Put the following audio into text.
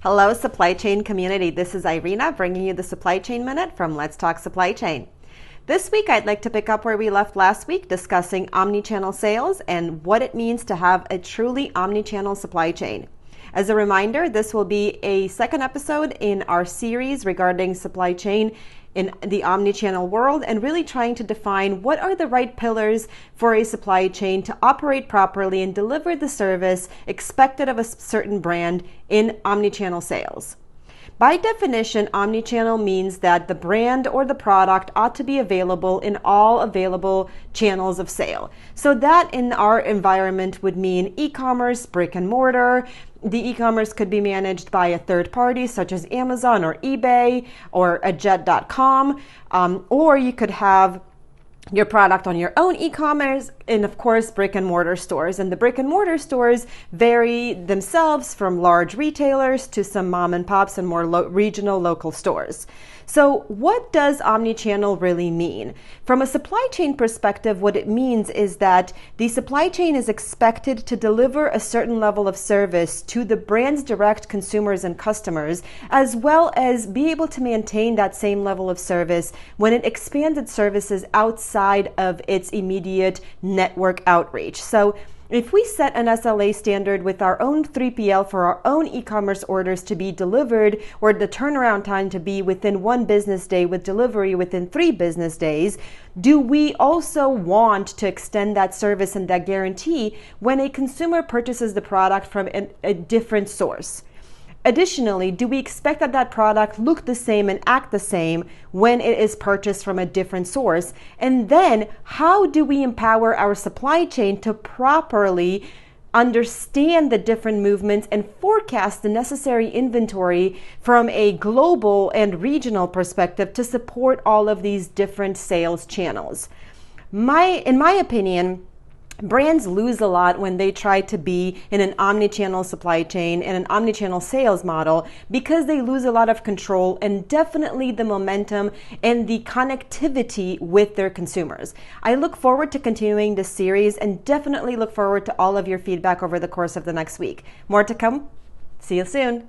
Hello, supply chain community. This is Irina bringing you the Supply Chain Minute from Let's Talk Supply Chain. This week, I'd like to pick up where we left last week, discussing omni-channel sales and what it means to have a truly omni-channel supply chain. As a reminder, this will be a second episode in our series regarding supply chain in the omni-channel world, and really trying to define what are the right pillars for a supply chain to operate properly and deliver the service expected of a certain brand in omni-channel sales. By definition, omni-channel means that the brand or the product ought to be available in all available channels of sale. So that in our environment would mean e-commerce, brick and mortar. The e-commerce could be managed by a third party such as Amazon or eBay or a jet.com, or you could have your product on your own e-commerce, and of course brick and mortar stores. And the brick and mortar stores vary themselves from large retailers to some mom and pops and more regional local stores. So what does omni-channel really mean? From a supply chain perspective, what it means is that the supply chain is expected to deliver a certain level of service to the brand's direct consumers and customers, as well as be able to maintain that same level of service when it expands its services outside of its immediate network outreach. So if we set an SLA standard with our own 3PL for our own e-commerce orders to be delivered, or the turnaround time to be within 1 business day with delivery within 3 business days, do we also want to extend that service and that guarantee when a consumer purchases the product from a different source? Additionally, do we expect that that product look the same and act the same when it is purchased from a different source? And then how do we empower our supply chain to properly understand the different movements and forecast the necessary inventory from a global and regional perspective to support all of these different sales channels? In my opinion, brands lose a lot when they try to be in an omni-channel supply chain and an omni-channel sales model, because they lose a lot of control and definitely the momentum and the connectivity with their consumers. I look forward to continuing this series and definitely look forward to all of your feedback over the course of the next week. More to come. See you soon.